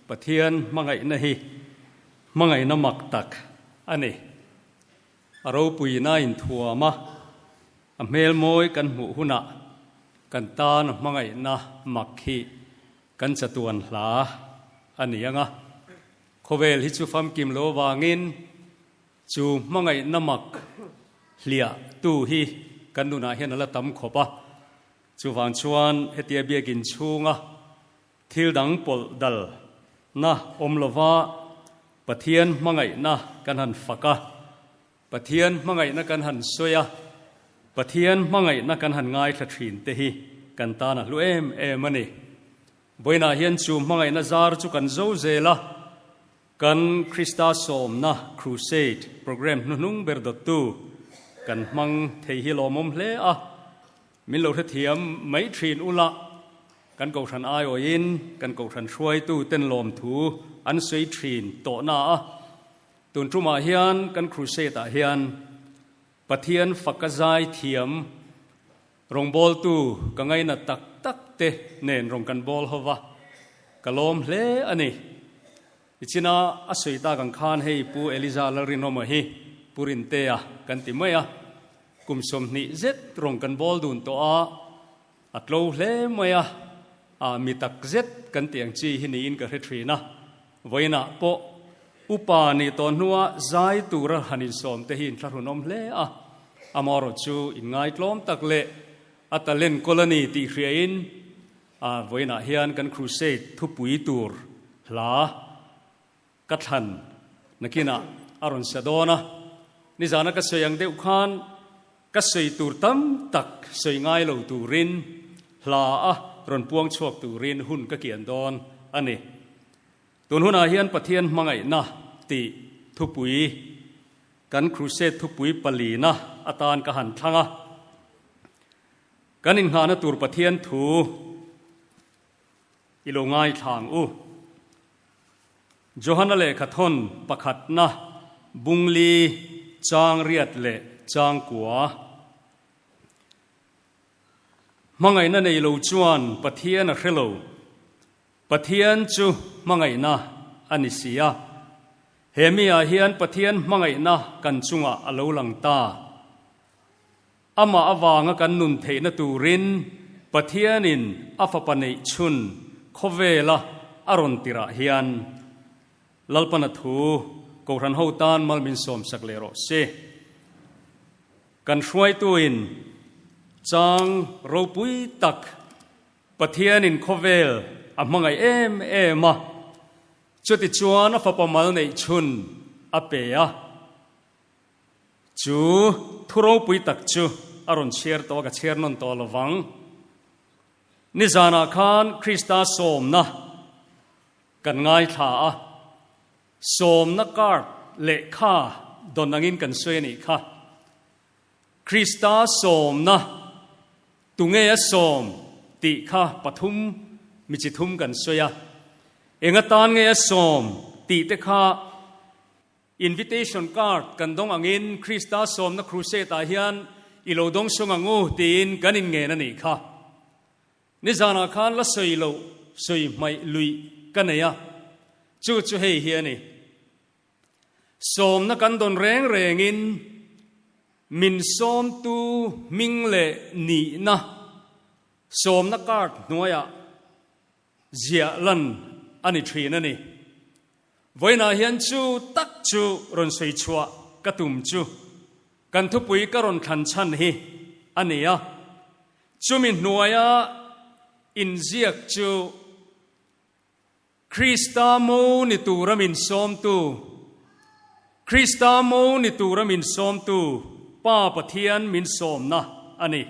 ปะเทียนมังไงนะฮีมังไงนะมักตักอันนี้เราปุยน่าอินทัวมาเมลมอยกันหมู่หุนะกันตานมังไงนะมักฮีกันจะตวนหลาอันนี้ยังอ่ะโคเวลฮิจูฟัมกิมโลวางินจูมังไงนะมักเลียตู้ฮีกันดูน่าเห็นอะไรตั้มขบะจูฟังชวนเฮตียเบียกินชูงะทิลดังปอลดัลนะอมลวาปะเทียนมังไงนะกันหันฟักะปะเทียนมังไงนะกันหันสวยปะเทียนมังไงนะกันหันง่ายขัดฉินเตฮีกันตานะลุเอมมันนี่บอยน่าเห็นจูมังไงนะซาร์จูกันโจเซล่ะกันคริสตาสอมนะครูเซดโปรแกรมนุ่งเบอร์ดตูกันมังเทฮิโลมมเลอะมิโลเทียมไม่ทรีนอุละกันกูทันอายโอยินกันกูทันช่วยตู้เต้นลมถูอันสวยทรีนโตนาตุนทุมาเฮียนกันครูเซตาเฮียนปะเทียนฟักกะไซเทียมรงบอลตู้กังไงน่ะตักเตเนนรงกันบอลฮวะกะลมเลอันนี้อิจินาอสวยตากังคานให้ปูเอลิซาลารินโนมาฮีปูรินเตียกันติมะยะกุมสมนิเจ็ดตรงกันบอลดูนตัวอัตโลเลมะยะมีตักเจ็ดกันเตียงจีหินีอินกับเฮทรีนะไว้นะโปอุปาณิตอนนัวใจตูระหันิสอมเตหินทารุนอมเลอมอรจูอินไงกลอมตักเลอัตเลนกอลนีตีเรียนไว้นะเฮียนกันครูเซตทุปุยตูร์ลากัทันนักินะอารอนเสดอนะนิจานักเสียงเดือดขันก็สวยตูตั้มตักสวยง่ายเหล่าตูรินลารอนพวงชวกตูรินหุ่นก็เกียนดอนอันนี้ตัวหุ่นอาเฮียนปะเทียนมังไงนะติทุปุยกันครูเซตทุปุยปลีนะอาตานกหันทังกันอินหานะตูปะเทียนถูอิโลง่ายทางโจฮันเลขทนประคัดนะบุงลีจางเรียดเลจางกัวมังไงนั่นในโลจวนปะเทียนเรโลปะเทียนจูมังไงนะอันนี้เสียเฮมีอาเฮียนปะเทียนมังไงนะกันจุงอโลลังตาอามาอวางกันนุนเทนตูรินปะเทียนินอาฟปนิชุนโคเวละอารอนติระเฮียนลัลปนัทูกูรันหูตานมัลมินสมสักเลโรเซกันช่วยตัวอินจางรูปุยตักปะเทียนินโคเวลมังไงมาจุดที่จวนฟปมัลในชุนอเปียจูทุรูปุยตักจูอารอนเชียร์ตัวกับเชียร์นนตัวละวังนิจานาคานคริสตาสมนะกันง่ายท่าสมนักการเลขาดอนนังินกันสวยนี่ค่ะคริสตาสมนะตุงเงียสมติค่ะปฐุมมิจิทุมกันสวยเองตานเงียสมติเตค่ะ invitation card กันดงอังินคริสตาสมนักครูเซตาเฮียนอิโลดงสงงูตีนกันอินเงนั่นนี่ค่ะนิจานาคานละสวยโลสวยไม่ลุยกันเนี่ยจูเฮเฮียนี่สมนักกันดนแรงอินมินสมตูมิงเลนีนะสมนักการนัวยเจียลันอันนี้ทรีนั่นนี่ไว้นาเฮียนจูตักจูรอนสวยชัวกระตุมจูกันทุปุยกระรอนขันชันฮีอันนี้จูมินนัวยอินเจียกจูคริสตาโมนิตูรามินสมตูคริสตาโมนิตูรามินสมตูป้าปะเทียนมินสมนะอันนี้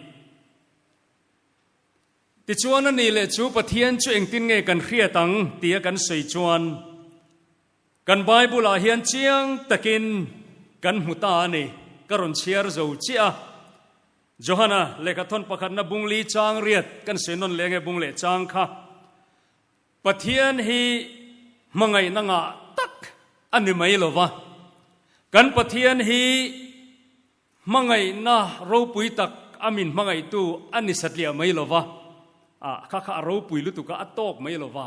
ติจวนนั่นนี่เลยจูปะเทียนจูเองตินเงกันเครียตังเตียกันสวยจวนกันไบเบิลอาเฮียนเชียงตะกินกันหุตานี่กระรอนเชียร์โจเจียโจฮานะเลกทนประคันนบุงลีจางเรียดกันเสนนเลงบุงเลจางค่ะปะเทียนฮีมังไงนังตักอันนี้ไม่หรอวะกันปะเทียนฮีมังไงนะรูปุยตักอามินมังไงตู้อันนี้สัตเลียไม่หรอวะข้ารู้ปุยลุตุกะอัตโตกไม่หรอวะ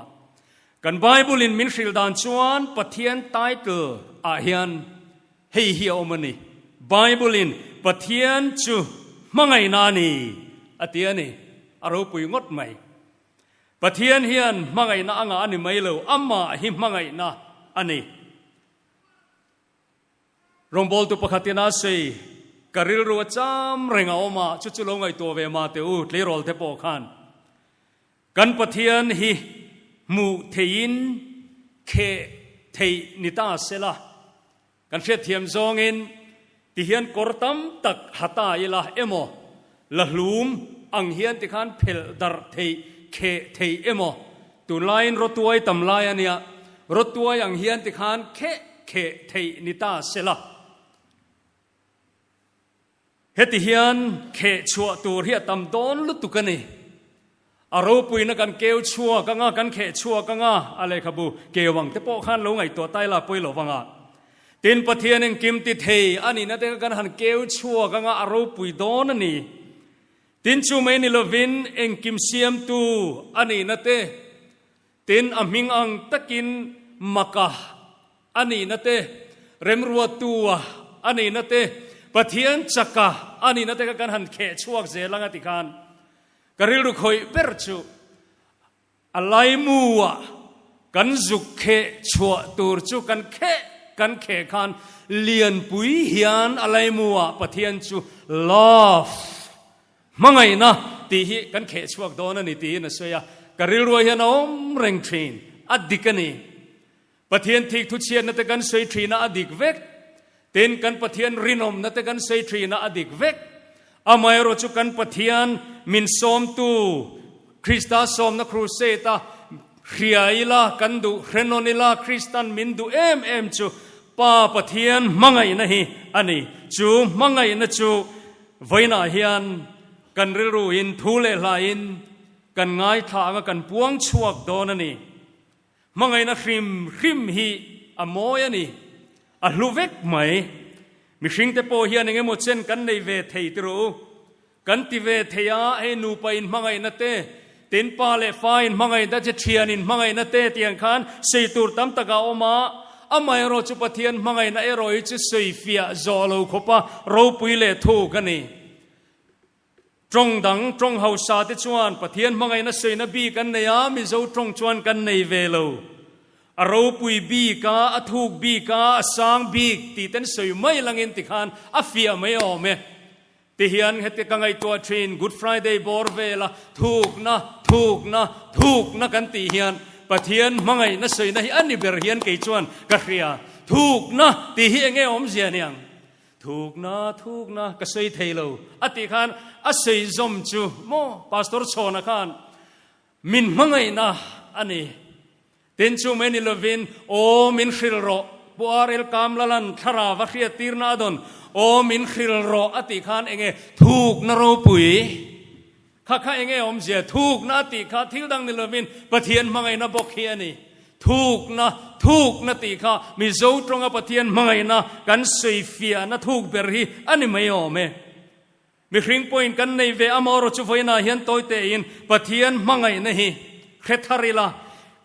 กันไบเบิลอินมินสิลดานชวนปะเทียนไตเตอร์อาเฮียนเฮียเฮียอมันนี่ไบเบิลอินปะเทียนจูมังไงนานีอเตียนี่อารมณ์ปุยงดไหมปะเทียนเฮียนมังไงนาอ่างอันนี้ไม่เลวอัมมาหิมมังไงนาอันนี้รวมบอลตุปขัดนาเซกริลรัวจามเรงเอามาชุดลงไอตัวเวมาเตอูเลรอลเทปอขันกันปะเทียนฮีมูเทียนเคเทนิตาเซล่ากันเชื่อเทียมซองอินที่เฮียนกอร์ตัมตักฮัตาอิละเอโมละลุมอังเฮียนที่ขันเพลดาร์เทเคเทเอโมตุไลน์รถตัวไอตำลายอันเนี้ยรถตัวอังเฮียนที่ขันเคเทนิตาเซล่าเฮติเฮียนเคชัวตัวเฮียตำโดนลุตุกันนี่อารมณ์ปุยนักันเกลชัวกังากันเขชัวกังาอะไรครับบูเกวังเตปอขันลงไอตัวใต้ละปุยหลวังอ่ะตินปะเทียนเองกิมติเทอันนี้นั่นเองกันหันเกลชัวกังาอารมณ์ปุยโดนนี่ตินชูเมนิลวินเองกิมเซียมตูอันนี้นั่นเตตินอมิงอังตะกินมักะอันนี้นั่นเตเรมรัวตัวอันนี้นั่นเตปะเทียนจักกะอันนี้นั่นเตกันหันเขชัวเจลังติการกริลุคอยเปิดจูอะไรมัวกันจุกเขชัวตูร์จูกันเขขันเลียนปุยเฮียนอะไรมัวปะเทียนจูลอฟมังไงนะตีฮีกันเขชัวโดนนี่ตีนะสวยกริลุเฮียนอมเร่งทรีนอดีกันนี่ปะเทียนทิกทุเชียนนั่นแต่กันสวยทรีนอดีกเวกเต้นกันปะเทียนรินอมนั่นแต่กันสวยทรีนอดีกเวกอามายรจุกันปะเทียนมินสอมตูคริสตาสอมนักครูเซตาเฮียอิลากันดูเรนอนิลาคริสตันมินดูเอ็มจูป้าปะเทียนมังไงนะฮีอันนี้จูมังไงนะจูไว้นาเฮียนกันเรูอินทูเลลาอินกันง่ายทางกันปวงชวกโดนนี่มังไงนะริมฮีอโมยนี่อลูเวกไหมมิชิงเตโปเฮียนเงมดเช่นกันในเวทีตรูกันติเวทียาให้นูไปอินมังไงนะเตตินปาเลฟาอินมังไงดัชเชียนินมังไงนะเตเตียงคันสีตูร์ตั้มตะกาอมาอามายโรจุปเทียนมังไงนะเอโรอิจุสีฟิอาจอลูขปะรูปุยเลทูกันนี่ตรงดังตรงเฮาซาติจวนปะเทียนมังไงนะสีนบีกันเนี่ยมิโซตรงจวนกันในเวโลอรูปุยบีกาอทูกบีกาสางบีกตีเต้นสวยไม่ลังอินติขันอฟิอาไม่ออมเมที่เฮียนเหตุกังไอตัวทรีน Good Friday บอร์เวล่ะถูกนะกันที่เฮียนปะเทียนมังไงนะสวยนะอันนี้เบอร์เฮียนเกยจวนกะเรียถูกนะที่เฮียงเงอมเสียเนี่ยถูกนะก็สวยเทโลอติขันอสวยจอมจูโมพาสตอร์โชนะขันมินมังไงนะอันนี้เต็นจูเมนิลวินโอมินชิลโรบัวเรลกามลันทราวะเรียตีร์นาดอนโอมินขิลโรอติขันเองถูกนรปุยข้าเองอมเสียถูกนาติข้าทิลดังนิลวินปะเทียนมังไงนะบอกเฮียนี่ถูกนาติข้ามีโจตรงกับปะเทียนมังไงนะกันสีฟิอานะถูกเบอร์ฮีอันนี้ไม่ยอมมีคริงปอยน์กันในเวอมอรจุไฟนาเฮียนโตยเตยินปะเทียนมังไงนะฮีเครทาริลา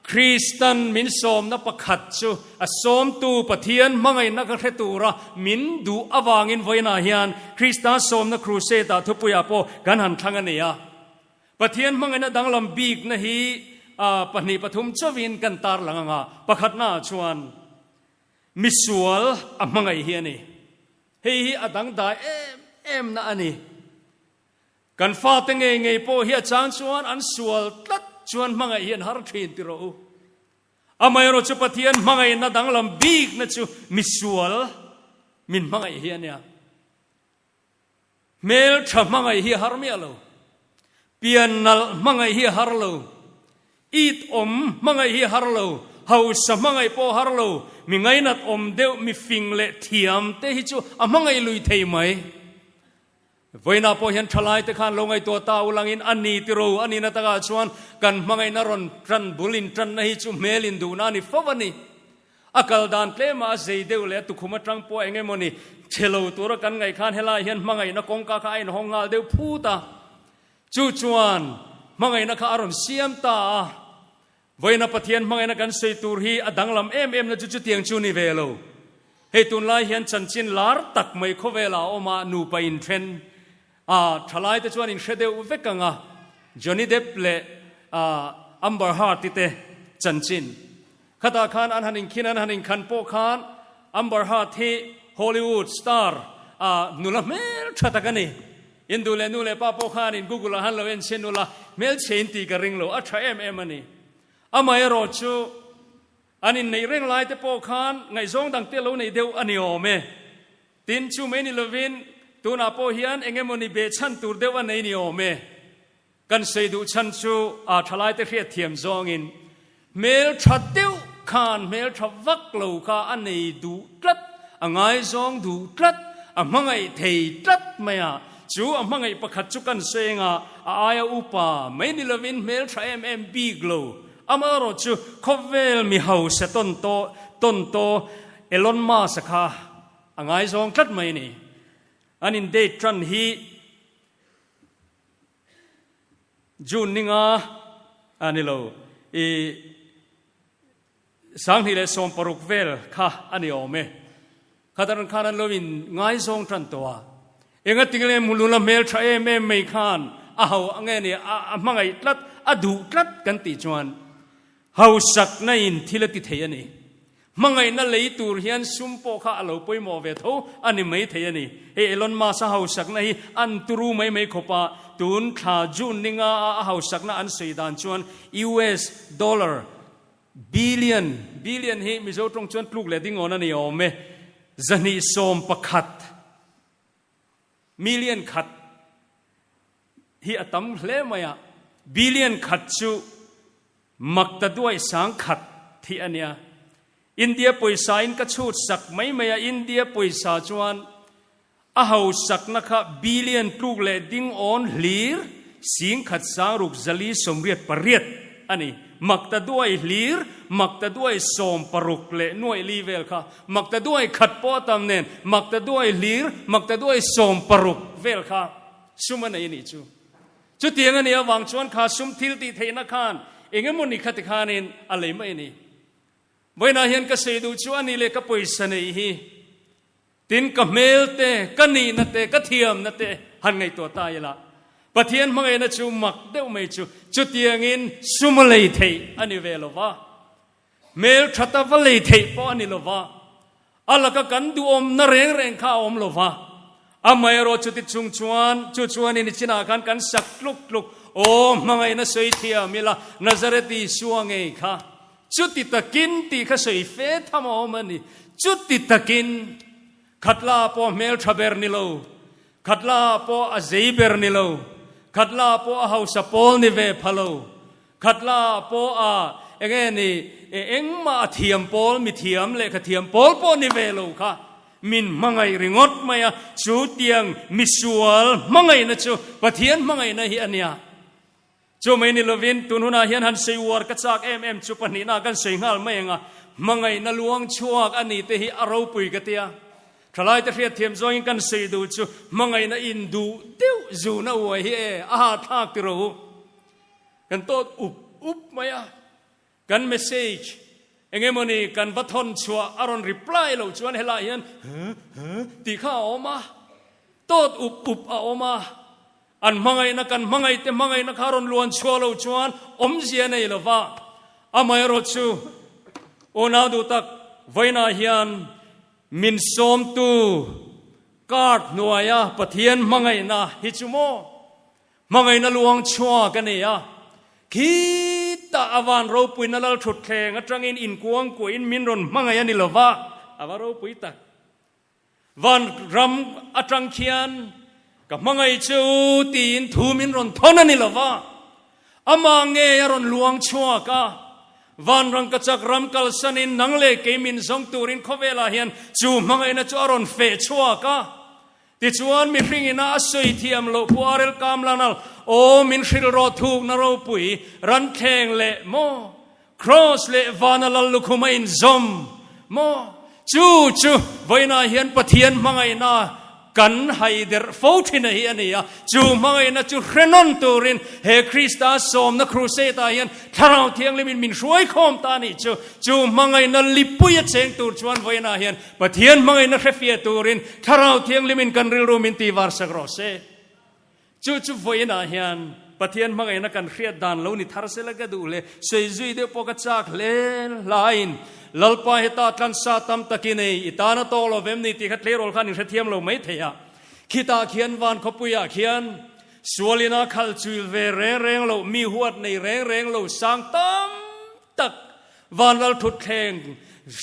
คริสตันมินสอมนับประคัดจูอสอมตูปะเทียนมังไงนักเรตูระมินดูอวางินไว้นาเฮียนคริสตันสอมนักครูเซตาทุปุยาโปกันหันทางเนียปะเทียนมังไงนักดังลำบีกนะฮีปนิปทุมชวินกันตาร์หลังประคัดนาชวนมิสวลมังไงเฮียนี่เฮียดังได้เอ็มนะอันนี้กันฟาตังไงโปเฮียจางชวนอันสวลตัดชวนมังไงเฮียนฮาร์ทรีนติโรอามายโรจุปเทียนมังไงนัดังลำบีกนะจูมิสวลมินมังไงเฮียเนี่ยเมลทำมังไงเฮียฮาร์มีอโลเปียนัลมังไงเฮียฮาร์โลอีดมังไงเฮียฮาร์โลเฮาสมังไงโปฮาร์โลมีไงนัดเดวมีฟิงเลเทียมเตหิจูมังไงลุยเทยไหมไว้นาพอเห็นทลายตะขันลงไอตัวตาอุลังอินอันนี้ติโรอันนี้นัตกาชวนกันมังไงนรอนทรันบุลินทรันนะฮิจูเมลินดูนานี่ฟวันนี่อักลดานเตมาเจเดวเลตุคุมาตรังปัวเองไงมันนี่เชลว์ตัวกันไงขันเฮลาเห็นมังไงนักกงกาขายนห้องงาเดวพูตาจูจวนมังไงนักอารมณ์เสียมตา với nó phát hiện mang na kan sei tur hi adang lam em na chu tiang chu ni velo he tun lai hian chan chin lar tak mai kho vela oma nu pa in thren thalai te chuan in shedeu vekanga Johnny Depp le Amber Heard ti te chan chin khata khan an hanin khin an hanin khan po khan Amber Heard hi Hollywood star nula mel thatakani indule nule pa po khan in Google han lo en chenula mel chen ti ka ring lo a tha em ani amai ro chu anin nei reng lai te po khan ngai zong dang te lo nei deu ani ome tin chu me ni lovin tuna po hian engemoni be chan tur deu an nei ni ome kan sei du chan chu thalai te hriat thiam zong in mel that deu khan mel tha vak lo kha an nei du tlat angai zong du tlat amangai thei tlat maya chu amangai pakhat chu kan senga aya upa me ni lovin mel tha big lo amaro chu khovel mi house ton to Elon Musk kha angai zong tlat mai ni anin de tran hi June ninga anilo sang hi le som paruk vel kha ani ome khadaran khanan lovin ngai zong tran towa enga tingle mulula mel tha mai khan aho ange ni amangai tlat adu tlat kan ti chuan hausak na in thilati theiani mangai na leitur hian sumpo kha alo poimo ve tho ani mai theiani Elon Musk hausak na hi an turu mai khopa tun tha jun ninga hausak na an seidan chuan US dollar billion hi mizo tong chuan pluk le ding on ani ome zani som pakhat million khat hi atam hle maya billion khat chu makta duai sang khat thi ania India poisa in ka chut sak mai maya India poisa chuan a hau sak na kha billion pluk le ding on hlir sing khat sang ruk zali somriat pariat ani makta duai hlir makta duai som paruk le nuai livel kha makta duai khat po tam nen makta duai hlir makta duai som paruk vel kha sumana ini chu tiang ani awang chuan kha sum thil ti theina khan engemoni khat khanin alei mai ni voina hian ka sei du chu ani le ka poisa nei hi tin ka melte ka ni na te ka thiam na te han ngai to ta yala pathian mangai na chu mak deu mai chu tiang in sumalei thei ani velova mel thata valei thei po ani lova alaka kan du om na reng kha om lova amai ro chu ti chung chuan in china kan sak luk o mangai na sei thia mila nazareti suangei kha chuti takin ti kha sei fe thamo mani chuti takin khatla po mel thaber ni lo khatla po azeiber ni lo khatla po a hausa pol ni ve phalo khatla po engeni engma thiam pol mi thiam le kha thiam pol po ni ve lo kha min mangai ringot maya chu tiang misual mangai na chu pathian mangai na hi ania chu mai ni lovin tununa hian han sei war ka chak chu pani na kan sei ngal mai nga mangai na luang chuak ani te hi aro pui ka tia thalai te hriat thiam zong kan sei du chu mangai na in du teu zu na wa hi thak ti ro kan tot up maya kan message engemoni kan vathon chua aron reply lo chuan hela hian ti kha oma tot up a oma an mangai na kharon luan chualo chuan omzia nei lova amai ro chu ona du tak voina hian min som tu kart nuaya pathian mangai na hi chumo mangai na luang chua kaneya kita awan ro pui na lal thut thleng atangin in kuang ko in min ron mangai ani lova awaro pui tak van ram atang khian ka mangai chu tin thu min ron thon ani lova ama nge yaron luang chua ka van rang ka chak ram kal sanin nangle ke min zong turin khovela hian chu mangai na chu aron fe chua ka ti chuan mi hringina asoi thiam lo puarel kamlanal o min hril ro thuk na ro pui ran theng le mo cross le vanalal lukhuma in zom mo chu voina hian pathian mangai na กันให้เดอร์โฟที่ไหนอันนี้จูมังไงนะจูเรนอนตูรินเฮคริสต์สมนะครูเซตายันถ้าเราเที่ยงลิมินช่วยคอมตานี่จูมังไงนะลิปุยเชงตูชวนไว้นะยันปะเทียนมังไงนะเรฟียตูรินถ้าเราเที่ยงลิมินกันริรูมินตีวาร์สกรอเซจูไว้นะยันปะเทียนมังไงนะกันเครียดดานแล้วนี่ทาร์เซลก็ดูเลยเซจุยเดปกัจากเลนไลน์ลลปาเหตาทันซาตัมตะกินอิตานาโตโลเวมนี่ติขัดเลโรลขันอิเทียมโลไม่เทียขีตาเขียนวันขปุยเขียนสวลินาขัลจูเวเร่งโลมีหัวในเร่งโลสังตัมตักวันลทุดแข่ง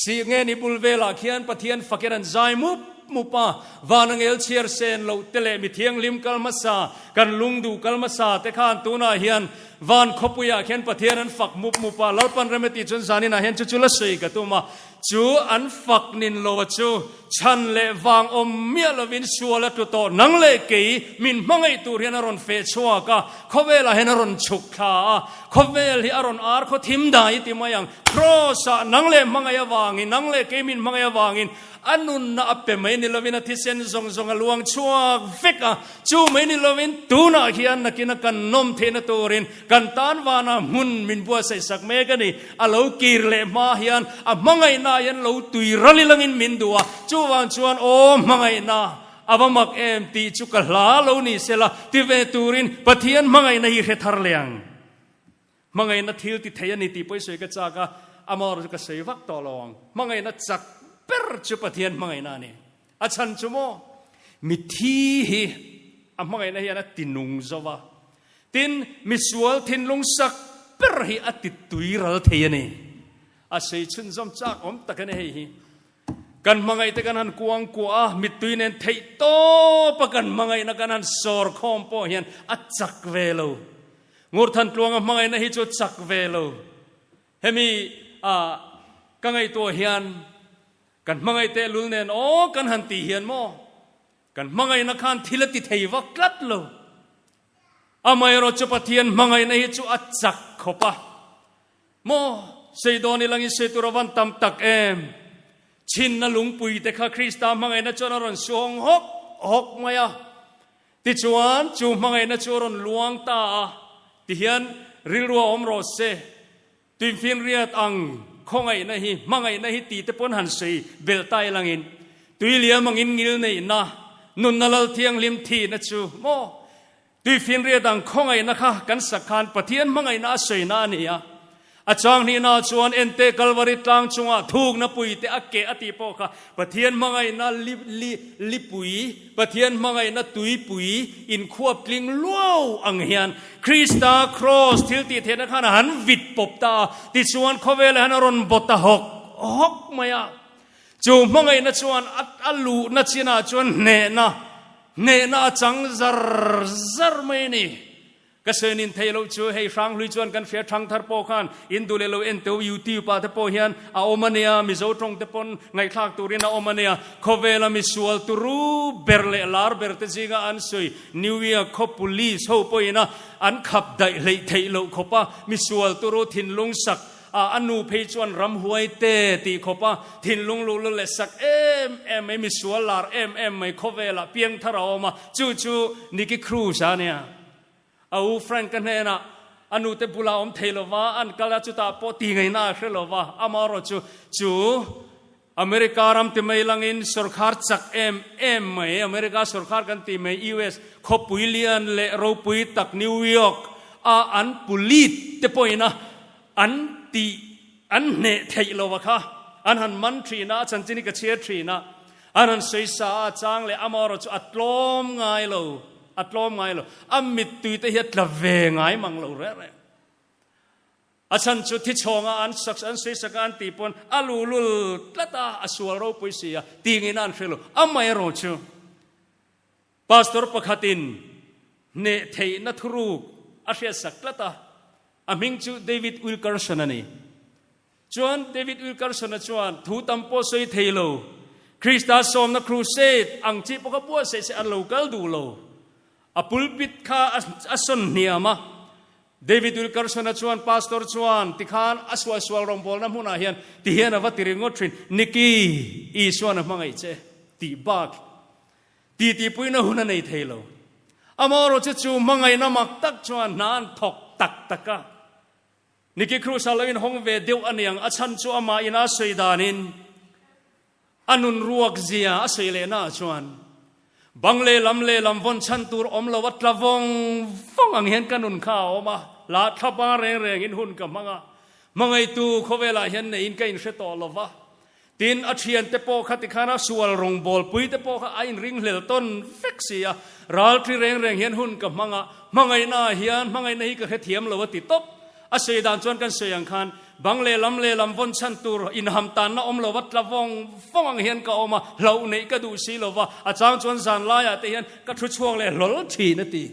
สีเงนิบุลเวลาเขียนปะเทียนฟักเกรันใจมุปะวานังเอลเชียร์เซนโลเตเลมิเทียงลิมกัลมาซากันลุงดูกัลมาซาเตขานตูนาเฮียนวันขปุยเขียนปะเทียนอันฝักมุปะลลปันเรมติจนสานินาเฮียนจุลสวยกตุมาจูอันฝักนินโลวจูฉันเลวางอมเมียลวินชัวละตุโตนังเลกีมินมังไอตูเรียนอรอนเฟชัวกะเขาเวลาเห็นอรอนฉุกขาเขาเวลที่อรอนอาร์เขาทิมได้ติมายังโครสะนังเลมังไอวางินนังเลกีมินมังไอวางินอันนุนน่ะเปไม่นิลวินาทิเซนซงลวงชัวเฟกะจูไม่นิลวินตูน่ะเขียนนักกินกันนมเทนตูรินกันตานวานามุนมินบัวใส่สักเมกันนี่อโลกีร์เลมาเฮียนมังไอนายันโลตุยรัลิลังอินมินดัวจูวันชวนโอมังไอนาอาวมักเอ็มตีจุกลาโลนี่เซลาติเวตูรินปะเทียนมังไอนาฮิเรทาร์เลียงมังไอนาทิลติเทียนิติปอยสวยกระจากะอามอร์กระเสวักตอลองมังไอนาจักเปิดจุปะเทียนมังไงนานี่อาชันจุโมมิทีฮีมังไงนาเฮียนะตินุงจวะตินมิสวลตินลุงสักเปิดฮีอติตุยรัลเทียนี่อาศัยชุนจอมจากอมตะกันเฮีกันมังไงตะกันหันกวางกัวมิตุยเนนเทยโตปะกันมังไงนักันหันสอร์คอมโปเฮียนอัจจักเวโลงูทันตัวงมังไงนะฮิจุจักเวโลเฮมีกังไงตัวเฮียนกันมังไงเตลุลเนนโอ้กันหันตีเฮียนโมกันมังไงนักขันทิลติเทวักลัดโลอาไม่รอจุปะเทียนมังไงนะฮิจุอัจจักขบะโมเสดอนิลังอิเสตุรวันตัมตักเอมชินนลุงปุยแต่ข้าคริสต์มังไงนะจวนอรอนสวงหกมายาติจวนจูมังไงนะจวนอรอนลวงตาติเฮียนริลวอมโรเซติฟินเรียดอังคงไงนะฮีมังไงนะฮีตีเตปนหันสีเบลไตลังอินตุยเลียมังอินงิลนี่นะนุนนลเทียงลิมทีนะจูโมตุยฟินเรียดังคงไงนะคะกันสักการปะเทียนมังไงนะสวยนานี่ยอาจารย์นี่นาชวนเอ็นเตกัลวาริตลังจงอาถูกนะปุยเตอเกอติโปค่ะปะเทียนมังไงนะลิปุยปะเทียนมังไงนะตุยปุยอินควบกลิ้งล้าวอังเฮียนคริสตาครอสทิลติเทนะขันหันวิดปบตาติชวนเขาเวลหันอรอนบตาหกมายาจูมังไงนะชวนอัลลูนะชินาชวนเนนะจังซาร์ไม่นี่ก็เสนินเทโลช่วยให้ฟังลุยจวนกันเฟียทางทาร์โปขันอินดูเลโลเอ็นเตวิวติวปาเตโปเฮียนอาโอมาเนียมิโซตรงเตปนไงคลากตูรินอาโอมาเนียโคเวลามิสวลตูรูเบร์เลลาร์เบร์เตจิกาอันซุยนิวเวียคอปุลีโซโปอินะอันขับได้เลยเทโลขปะมิสวลตูรูทินลุงสักอนูเพจวนรำหวยเตตีขปะทินลุงลุเลสักไม่มิสวลลาร์ไม่โคเวลาเพียงทาราวมาจู่นิกิครูซาเนี่ยเอาแฟรงกันเนนะอนุเตบุลาอมเทลวาอันกาลาจุตาปอตีไงน่าเชลวาอามารอจูอเมริการัมติไม่ลังอินสุรคาร์จักไม่อเมริกาสุรคาร์กันติไม่ยูเอสขบุยเลียนเลโรปุยตักนิวยอร์กอันปุลิตเตปอยนะอันเนเทลวะค่ะอันหันมันทรีนะฉันจินิกเชียทรีนะอันหันเสียสาจางเลอามารอจูอัตลมไงโลอัตลมไงโลอามิตุยเตเฮตละเวงไงมังโลเร่อาฉันจุดที่ชงอันสักอันเสียสักอันตีปนอาลูลุลละตาอสวรโรปุยเสียตีงินันเฟลอาไม่รอจูพาสตอร์ปะขัดินเนเทนัทรูกอาเสียสักละตาอามิงจูเดวิดวิลคาร์สันนี่จวนเดวิดวิลคาร์สันจวนทูตัมโปสวยเทโลคริสต์สอมนักครูเซตอังจีปะกับบัวเสอันโลกัลดูโลอปุลปิดข้าอัศนเนียมาเดวิดวิลคาร์สันจวนพาสตอร์จวนติขานอสวสวรมบอลน้ำหุนาเฮียนที่เฮียนวัดติริงอทรินนิกีอีสวนมังไอเจตีบัก ตีปุ้ยน่ะหุ่นในเทโลอามารจะจูมังไงน้ำมักตักจวนนานถกตักตะกะนี่คือครูสาวอินห้องเวเดียวอันยังอาชันจูอามาอินาสวยดานินอนุนรวกเจียอาศัยเลน่าจวนบังเลลำวนชันตูร์อมลวัดละวงฟังอังเห็นกันนุนข้าวมาลาทับเร่งอินหุ่นกับมังไงตูเขาเวลาเห็นในอินกันเสตอลวะตินอัจฉริยะเตปโอขัดขานาสวลรงบอลปุยเตปโอขัดอินริงเลต้นฟิกเสียรัลที่เร่งเห็นหุ่นกับมังไงน่าเฮียนมังไงนี่ก็แค่เทียมลวะติดตบอาศัยดานจวนกันเสียงคันบังเลลำวนชันตูร์อินหัมตันน่ะอมลวัดละวงฟังอังเห็นก็ออกมาเหล่านี้ก็ดูสิลวะอาจารย์จวนสันลายแต่เห็นก็ทุกช่วงเลยหล่อทีนั่นตี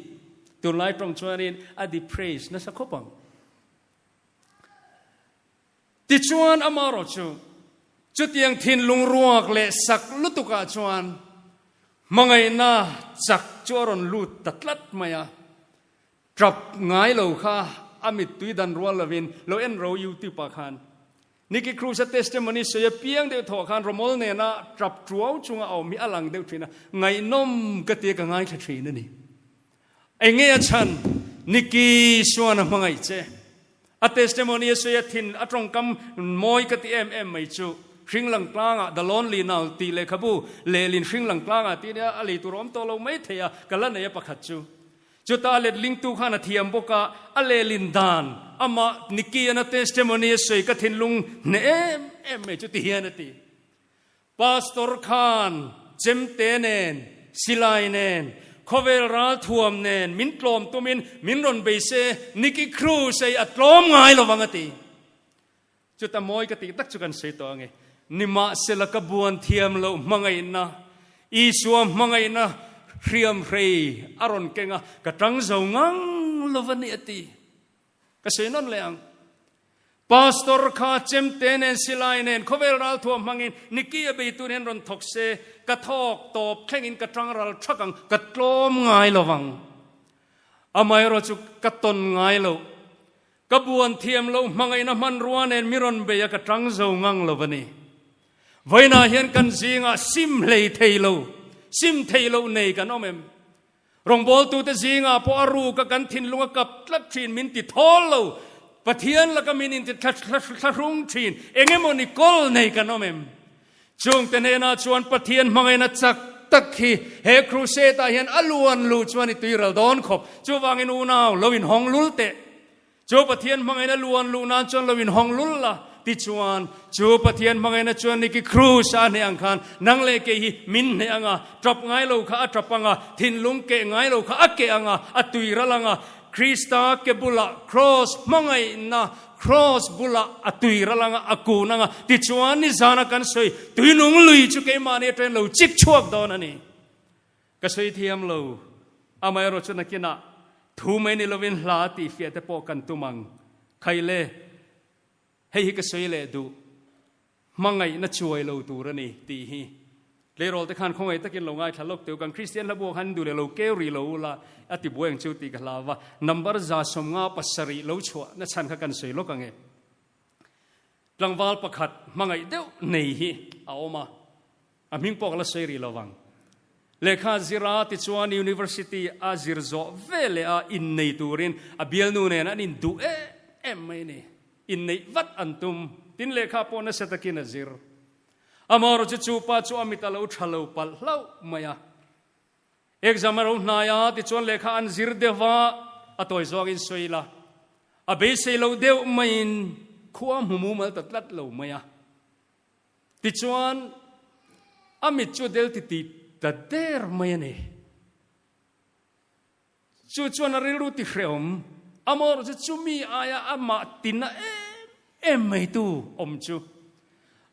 ตัวไล่ตรงจวนนี้อดีเพรสนั่นสักขบังติจวนอามารจูจุดยังทินลุงรวกเลสักลุตุกาจวนมังไงน่าจักจวรนลุตัดลัดมายาจับง่ายเหล่าข้าอามิดตุยดันรัวลวินเราเอ็นเราอยู่ที่ปากคันนี่คือครูสเตสเตมอนิเสียเพียงเดียวถอคันรมอลเนี่ยนะจับจัวจุงเอามีอลังเดียวทีนะไงน้มกติกาง่ายแค่ทีนั่นนี่ไอ้เงี้ยฉันนิกิชวนมังไงเจอเตสเตมอนิเสียทินอัตรงกำมอยกติไม่จูชิงหลังกลางดลอนลีนาวตีเลขบูเลลินชิงหลังกลางตีเนี่ยอลีตุรอมโตเราไม่เทียกันแล้วเนี่ยประคัตจูจุดอาเลลิงตูข้านาเทียมบกะอเลลินดานอามานิกียนาเตสเตมอนีสวยกทินลุงเนไม่จุดที่เฮียนตีปาสตอร์ขานเจมเตเนนสิไลเนนคอเวลราทวมเนนมินกลอมตุมินรอนเบเซนิกิครูเซอัตลอมง่ายระวังตีจุดตะมอยกติตักจุกันเสยตัวไงนิมาเซลกบวนเทียมเรามังไงนะอีสวมมังไงนะเรียมเรย์อารอนเก่งกระจังเจ้างังลวันนี้ตีก็เสียนั่นเลยปาสตอร์ข้าเจมเตนสิไลเนนเขาเวลาทัวมังอินนิกี้ไปตัวเนนรอนทกเซกระทอกตบแข่งอินกระจังรัลชักังกระโลมง่ายระวังอามายรจุกระตนง่ายเรากระบวนเทียมเรามังอินมันรัวเนนมิรอนเบียกระจังเจ้างังลวันนี้ไว้น่าเห็นกันจริงซิมเลยเทโลซิมเทโลเนกันอมรองบอลตัวเตจิงพออารูกันทินลุงกับลัดทีนมินติทอลโลปะเทียนแล้วก็มินินติทัดรุงทีนเองมันนิโคลเนกันอมจงเตเนน่าชวนปะเทียนมังเอนัจักตักฮีเฮครูเซตาเห็นอลวนลูชวนอิตุยรัลดอนขบจูวางอินูนาวลวินฮองลุลเตจูปะเทียนมังเอนัลวนลูนานชวนลวินฮองลุลละติจวนจูปะเทียนมังเอนัจวนนี่คือครูชาเนียงคันนังเลเกฮีมินเนียงจับง่ายโลกะจับปังทินลุงเกง่ายโลกะเกงอตุยระลังคริสตาเกบุละครอสมังไงนะครอสบุละอตุยระลังอกูนังติจวนนี่จานักันสวยตุยนุงลุยจุเกมาเนี่ยเทรนโลจิกชวกดอนนี่ก็สวยเทียมโลอามายรชนักินะทูเมนิโลวินลาติเฟียเตปอกันตุมังใครเล่ให้ฮิกสวยเลยดูมังไงน่าช่วยเราตัวนี่ตีฮีเลโรแต่ขันคงไงตะกินเราง่ายทะลกเตียวกันคริสเตียนละบัวขันดูเลยเราเกลีเราละอติบัวยังชูตีกันลาวะนับร์จ่าสมงาปัสสรีเราชัวน่าฉันกันสวยโลกังเงหลังวาลประคัดมังไงเดียวนี่ฮีเอามาอามิงปอกละสวยรีระวังเลขาจิราติชวนยูนิเวอร์ซิตี้อาจิรโซเวเลอาอินในตูรินอาเบียลนูเนนันอินดูไม่เนี่ยอินในวัดอันตุมตินเลขาปนเสตกินจิรอามารจุจูปาจูอามิตาลอุทะลอุปัลเล่ามายาเอกจามรุนายาติชวนเลขาอันจิรเดวะอตัวจอยอินสวยละอาเบสเซลเดวไม่อินความหูมุมัลตัดลัดเล่ามายาติชวนอามิจูเดลติติตัดเดอร์ไม่เนี่ยจูชวนอะไรรู้ติเฟรมอามารจุมีอายาอามาตินะไม่ตูอมจู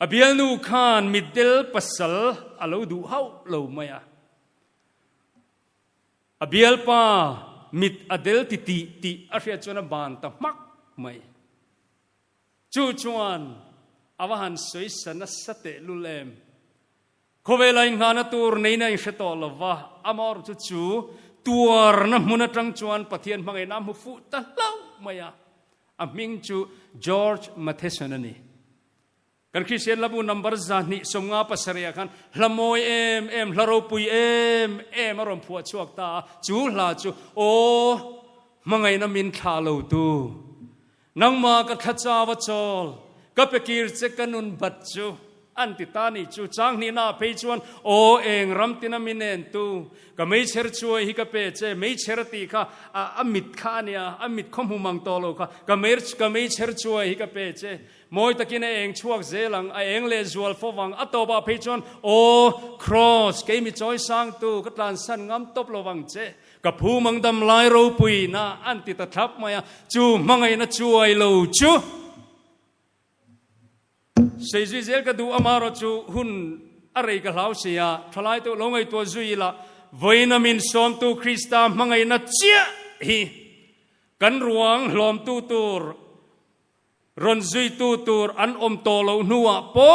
อเบียนูขานมิดเดลปัสสลอาลูดูเฮาเล่ามายาอเบียลป้ามิดอเดลติอาเรียจวนบานตะมักไม่จูชวนอวหันสวยสนัสเตลุเลมโคเวลัยงานตูร์ในในเชตอลวะอามารจุจูตัวนั้นมุนตรังจวนปะเทียนมังไงน้ำหุฟุตะเล่ามายาอามิงจูจอร์จมาเทสันนี่ kan Christian labu number zani somnga pasaria kan hlamoi em hlaro pui em arom phua chuak ta chu hla chu o mangai na min thla lo tu nangma ka khacha wa chol ka pekir che kanun bat chu antitani chu chang ni na pe chuan o eng ram tina minen tu ka mei cher chuai hi ka pe che mei cher ti kha amit kha nia amit khom humang to lo kha ka mei cher chuai hi ka pe che moi takin eng chuak zelang a eng le zual fowang atoba pe chuan o cross ke mi choi sang tu ka tlan san ngam top lo wang che ka phu mang dam lai ro pui na anti ta thap maya chu mangai na chuai lo chu sei zui zel ka du amaro chu hun arei ka hlau sia thalai to longai to zui la voina min som tu Krista mangai na chia hi kan ruang hlom tu tur ron zui tu tur an om to lo nuwa po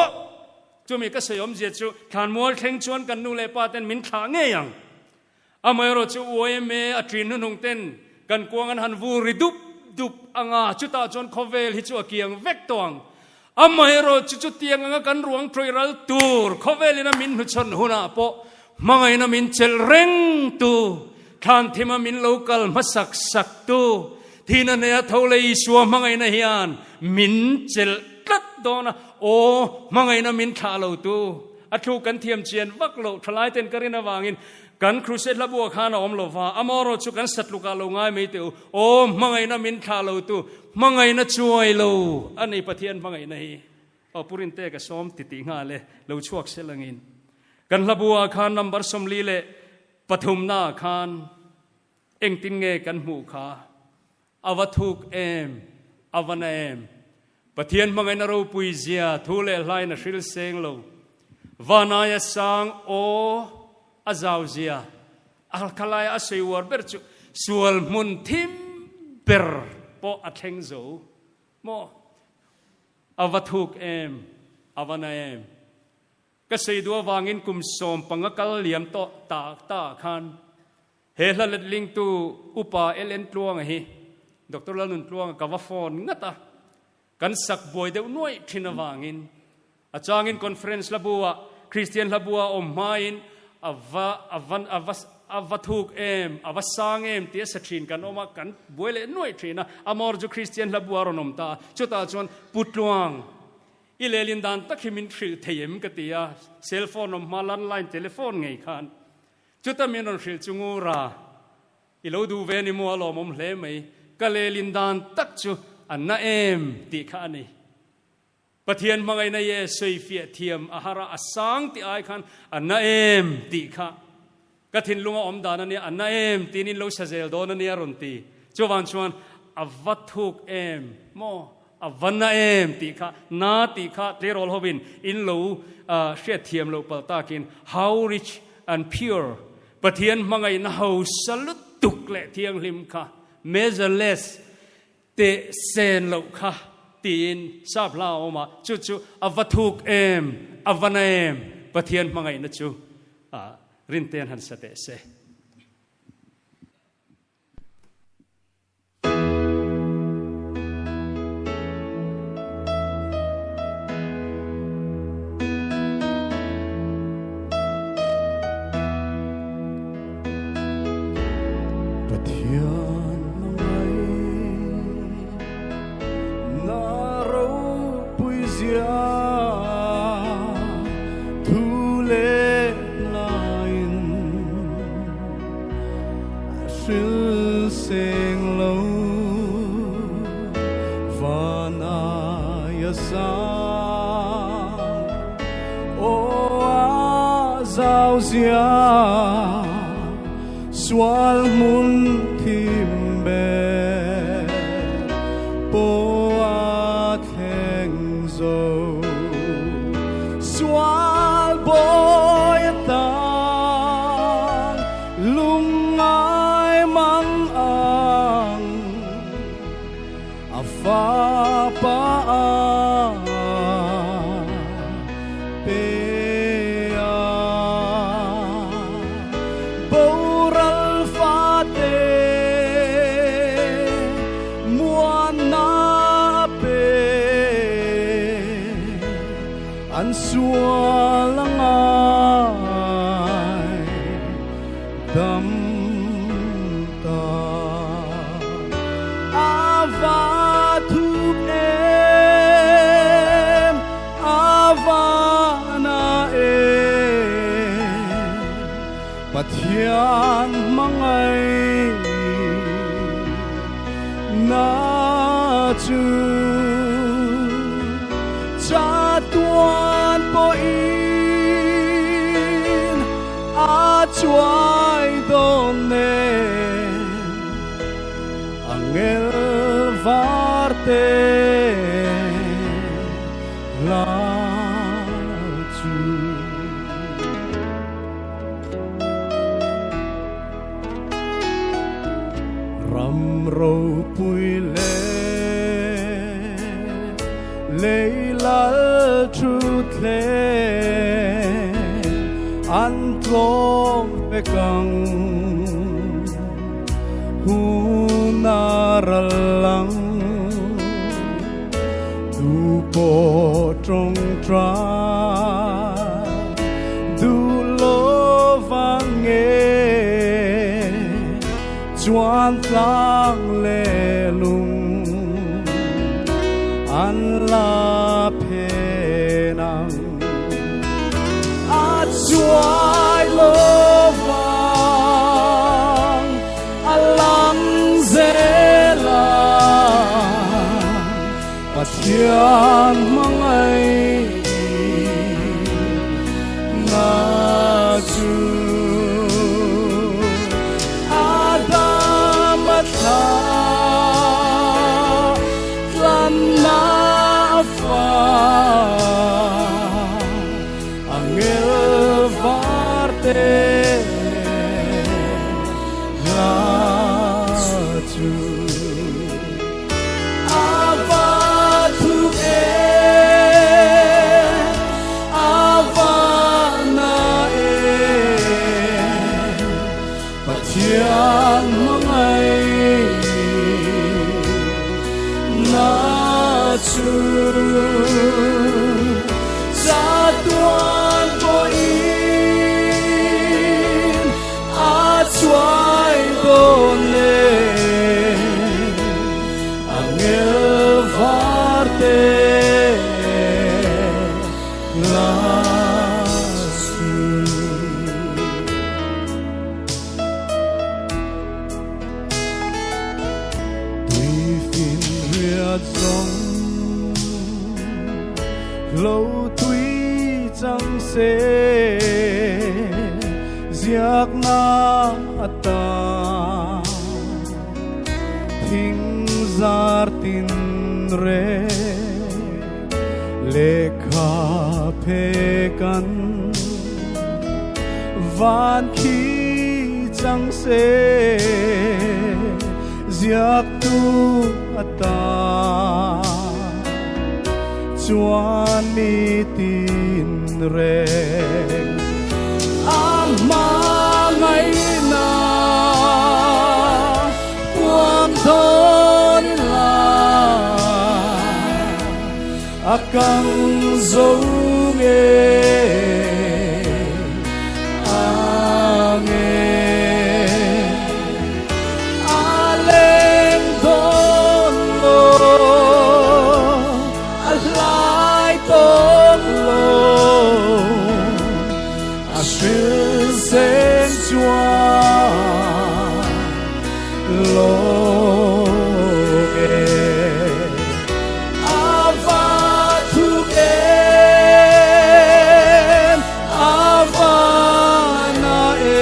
chu mi ka sayom je chu khan mol theng chuan kan nu le pa ten min thla nge yang amai ro chu oeme atrin nu nung ten kan kuang an han vu ridup dup anga chu ta chon khovel hi chu akiang vek tong amai ro chu tiang anga kan ruang troiral tur khovelina min hu chon huna po mangai na min chel reng tu khan thima min local masak sak tu thina ne tholei suwa mangai na hian min chel tlat dona o mangai na min tha lo tu athu kan thiam chian vak lo thalai ten karina wangin kan crusade labu khana om lo wa amoro chu kan satluka lo ngai me te o mangai na min tha lo tu mangai na chuai lo ani pathian mangai na hi o purin te ka som ti nga le lo chuak selangin kan labu khan number somli le pathum na khan engtin nge kan mu kha avathuk em avana em pathian mangai na ro pui zia thule hlai na hril seng lo vanaya sang o azau zia alkalai asei war berchu sual mun thim ber po atheng zo mo avathuk em avana em ka sei du wangin kum som pangakal liam to ta khan he hla ling tu upa elen tluang hi doctor lanun tluang ka wa phone ngata kan sak boy de noi thina wangin achangin conference labua Christian labua om main avathuk em avasang em tia sathin kan oma kan boile noi thina amor ju Christian labua ronom ta chuta chon putluang ilelin dan takhimin thil theyem katia cell phone om malan line telephone ngei khan chuta menon thil chungura ilo du veni mo alom om hle mai kalelin dan tak chu anna em ti khani pathian mangai na ye soifia thiam ahara asang ti ai khan anna em ti kha kathin lunga om dana ni anna em tinin lo sazel don ani aron ti chuwan chuan avathuk em mo avana em ti kha na ti kha lerol hobin in lo she thiam lo paltakin how rich and pure pathian mangai na ho salut tuk le thiang lim kha measureless te sen lo kha tin sap la oma chu avathuk em avana em pathian mangai na chu rinten han sate se Swal mun timbe po atheng zo swal boy tang lungai mang ang afa pa xua lăng ai đắm ta Ava thúc em Ava na em Pathian mangai na chu cha tuan po in a chuai don ne angel varte la chu ram ro pui lấy lal truth le an tlom pe kang hunaраlang du po trong tra du lo vang nghe chuan tlang le lung an la penang a chuai lo vang alang zela pathian mangai na chu adam tha na fa angel varte la chu ava tu ava na pathian mangai na chu sa tuan po in a chuai don le angel varte la chu tùy phiền huyết dòng lâu tuy chẳng sẽ giặc na ta thinh giar tin re lekha phekan van khi chẳng sẽ giặc tu ta chuan mi tin re ama ngai na quam thon la akang zo nge ange aleng don lo alai ton lo a sen chua lo e ava tu em ava na e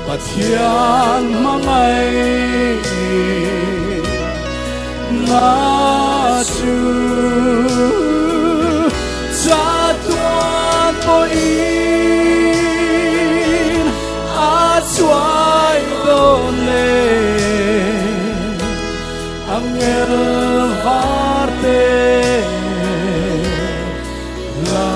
pathian mangai na chu cha tuan po in a chuai don le angel varte la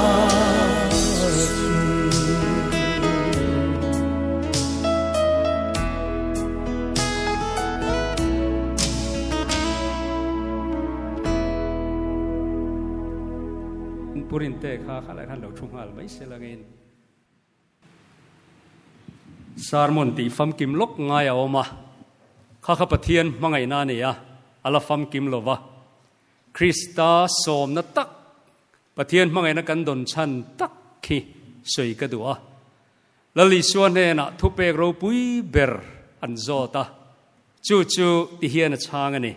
รินเตข้าอะไรขันเราทุ่งหัลไม่เสลังอินสารมนตีฟัมกิมลกง่ายเอามาข้าขับเทียนมังไงนาเนี่ยอัลฟัมกิมโลวะคริสตาสมนัตักปะเทียนมังไงนักันดนชันตักขี้สวยกระดัวลลิสวนเนนะทุเปกเราปุยเบอร์อันโจตาจู่ที่เฮียนช่างนี่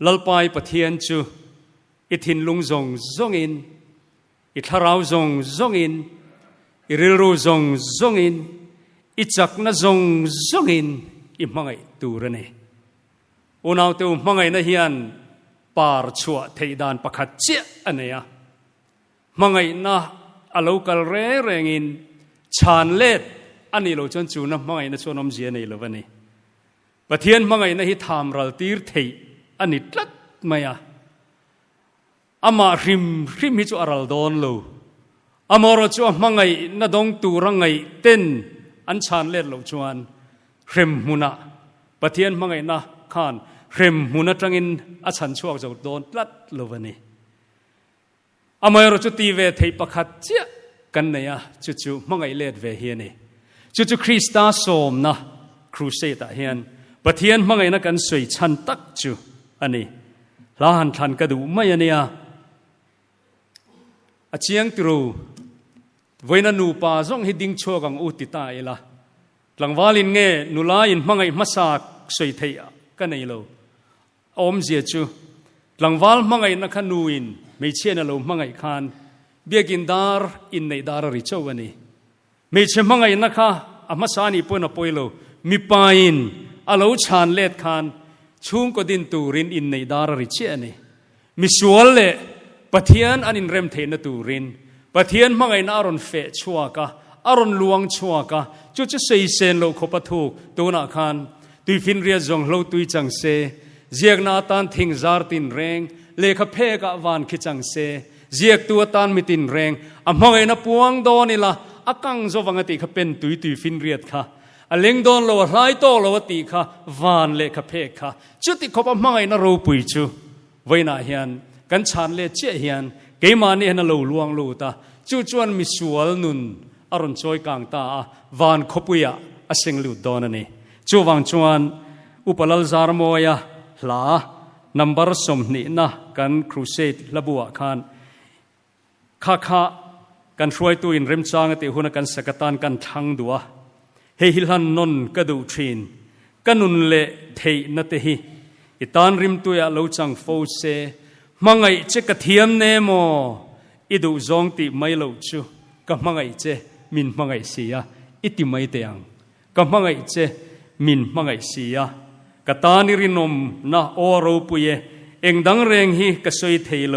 ลลปายปะเทียนจู่อิทินลุงจงอินอิทาราวจงอินอิริลรูจงอินอิจักนะจงอินอิมังไงตูรเนอุณาวเตวมังไงนะเฮียนปาร์ชัวเทดานปะขัดเจอันเนียมังไงนะอโลกัลเร่งินชานเล็ดอันนี้เราจนจูนะมังไงนะชวนอมเจียนี่เลวันนี้ปะเทียนมังไงนะฮิทามรัลตีร์เทอันนี้ตัดมาอะอามาริมฮิจูอารัลดอนโลอามารจูมังไงนะดงตูรังไงเต้นอันชานเล็ดเราจวนริมมุนะปะเทียนมังไงนะขานริมมุนะจังอินอาชันชัวจะโดนตัดเลวันนี้อามารจูตีเวทปะขัดเจกันเนี่ยจู่มังไงเล็ดเวเฮียนี่จู่คริสตาสมนะครูเซตาเฮียนปะเทียนมังไงนะกันสวยชันตักจู่อันนี้ลาหันทันกระดูไม่เนี่ยอาเชียงตรูเวนันูปาจงฮิดิงชัวกังอุติตาเอละหลังวาลินเงนุลายินมังไงมาสากสวยเทียกันนี่โลอมเจียจู่หลังวาลมังไงนักนูอินไม่เชื่อนะโลมังไงคานเบียกินดาร์อินในดาร์ริชวันนี้ไม่เชื่อมังไงนักอามาสานีปนปอยโลมีปายินอาลูชานเล็ดคานชุงก็ดินตูรินอินในดาร์ริเชนี่มิสวลเล่ปะเทียนอันอินเรมเทนตูรินปะเทียนมังไงน่าอรอนเฟะชัวกะอรอนลวงชัวกะจุดจะเซเซนโลขบถูกตัวนักคานตุยฟินเรียจงโลตุยจังเซเจียกนาตันทิงซาร์ตินเรงเลขเพกะวานคิจังเซเจียกตัวตันมิตินเรงอมังไงน่าปวงโดนี่ละอากังโจวังติขเป็นตุยฟินเรียดค่ะอเล็งโดนโลไลโตโลติค่ะวานเลขเพกค่ะจุดที่ขบมังไงน่ารูปุยจูไว้น่าเฮียนกันชานเลเจเฮียนเกมานี่น่าโลลวงโลตาจู่จวนมิสวลนุนอรุณจอยกางตาวานขบุยะอเซงลูดอนนี่จู่วังจวนอุปลลซาร์โมยะลานัมบาร์สมนี่นะกันครูเซตระบัวคานข้ากันช่วยตัวอินเริมจางติหุนกันสกัดตันกันทั้งดัวเฮฮิลันนนกระดูทรีนกันนุนเละเทนเตหิอิตานริมตัวยาลูจังโฟเซมังไงเจกเทียมเนโมอิดูจงติไม่ลูจูกับมังไงเจมินมังไงเสียอิติไม่เตียงกับมังไงเจมินมังไงเสียกตานิรินมนะโอรูปุยเองดังเรงฮีกสวยเทโล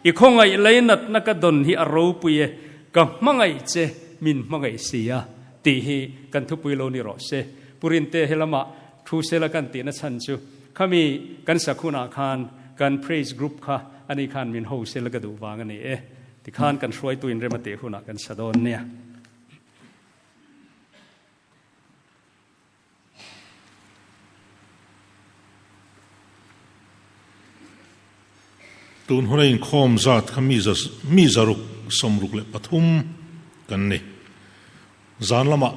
อีคงไงเลยนัดนักดนฮีอรูปุยกับมังไงเจมินมังไงเสียตีฮีกันทุปุยโลนิโรเซปุรินเตเฮลมาทูเซลกันตีนัชันจูขามีกันสักคุณอาคารกัน praise group ค่ะอันนี้คานมินโฮเซลกันดูวางอันนี้ที่คานกันช่วยตัวอินเรมาเตคุณอากันสะดอนเนี่ยตูนหัวในคอมจัดขามีจารุกสมรุกเล็ปฐุมกันนี่จานละมะ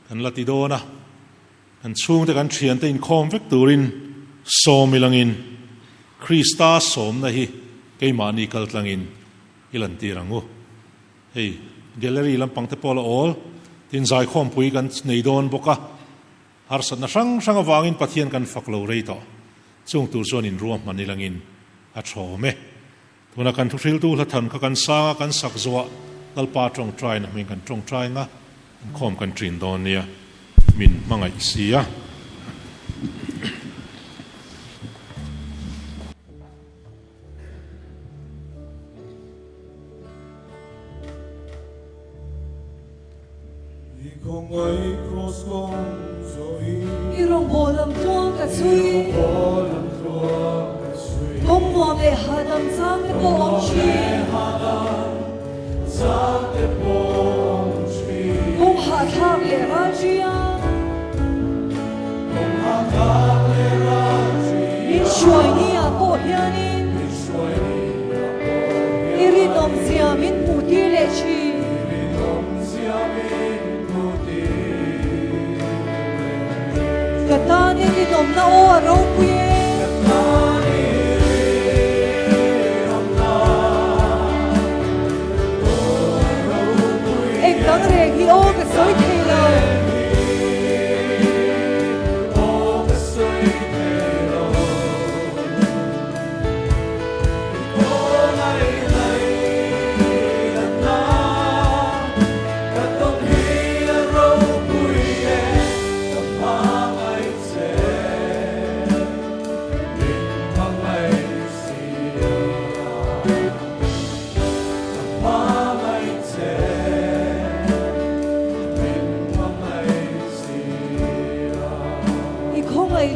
กันละติโดนะกันช่วงแต่กันเชียนแต่อินคอมเวกตูรินโซมิลังอินคริสตาสมนะฮีเกยมานีกัลตังอินอิลันตีรังโอเฮ้ยเกลเลอรี่ลำปังเตปอลออลตินใจคอมปุยกันในโดนบกะฮาร์สันนะช่างวางอินปะเทียนกันฝักโลเรย์ต่อช่วงตูส่วนอินรวมมันนิลังอินอัชโอเมทุนกันทุกทิลตูละทันกันสากันสักจัวลัลปาตรงใจนะมีกันตรงใจงะคอมกันทรินดอนเนี่ยมินมังไงเสียirong bolam tuang kasui kong mo le hadam sang le pong chi kong hatham le rajia min shuai ni a ko hiani iri no nom na o ro puye ek dang re hi o ka soi thei lo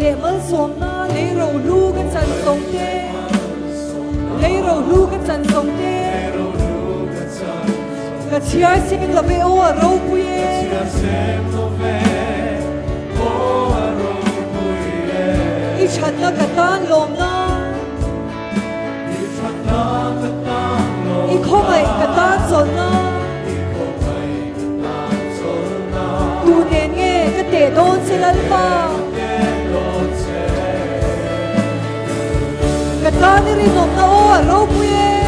để mơ xóm na lấy rầu lu cái chân sống tê lấy rầu lu cái chân sống tê cái chia sẻ mình là về ô à râu puye ít chặt na cái tan lom na ít không ai cái tan son na tu nên nghe cái tệ đôn sẽ lăn ba Katani rin nom na o aro puye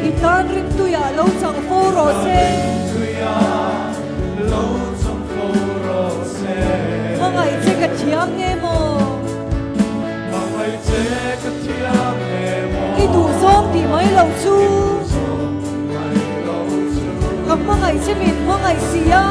Itan ring tuya lo chang foro se Mangai che ka thiam nge mo I du song ti mai lo chu Kam mangai che min mangai sia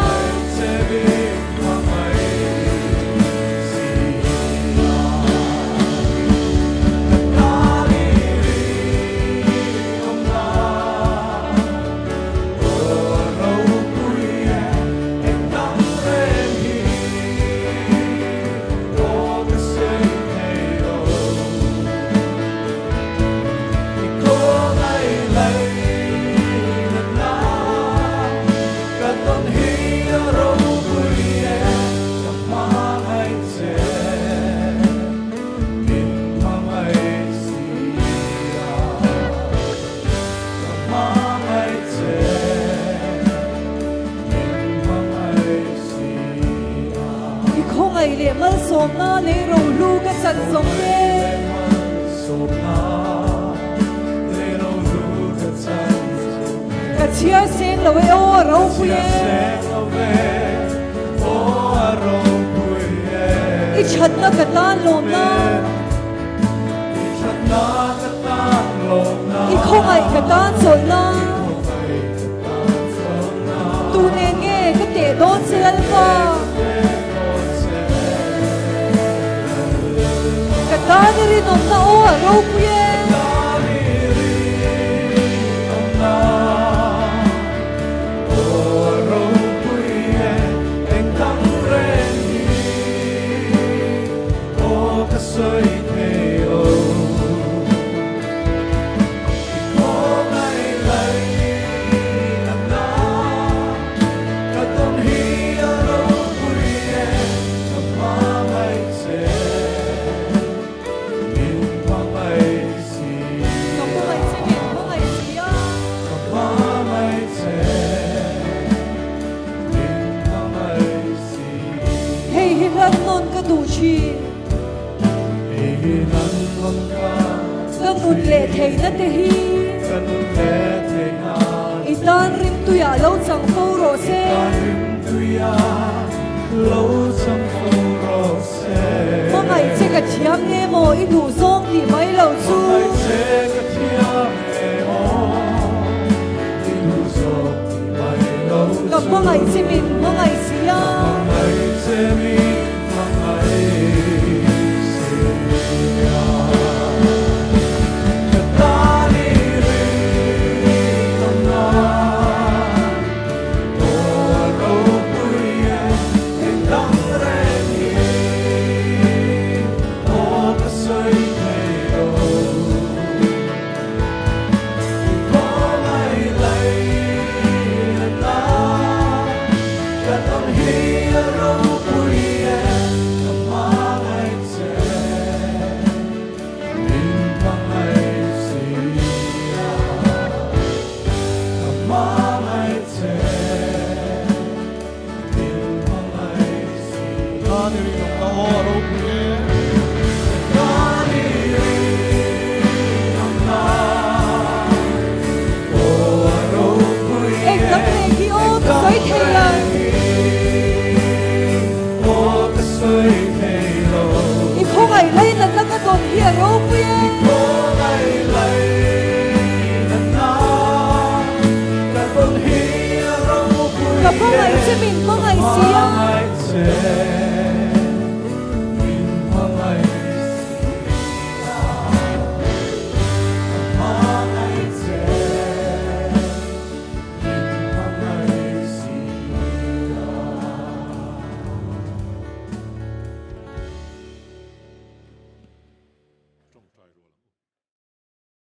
để mơ xóm na lấy rầu lu cái chân sống tê cái chia sen là với ô râu puye ít chặt na cái tan lom na ít không ai cái tan rồi na tu nên nghe cái tệ đón sẽ lăn qua Katani rin nom na o aro puye lệ thầy na te hi itan rim tuya lo chang fo ro se mangai che ka thiam nge mo I du zong ti mai lo chu ka mangai che còn hiện rô bia Cô ngày lấy nâng ná Cả con hi râu bùi gặp có ngày chế mình có ngày xía Mai chế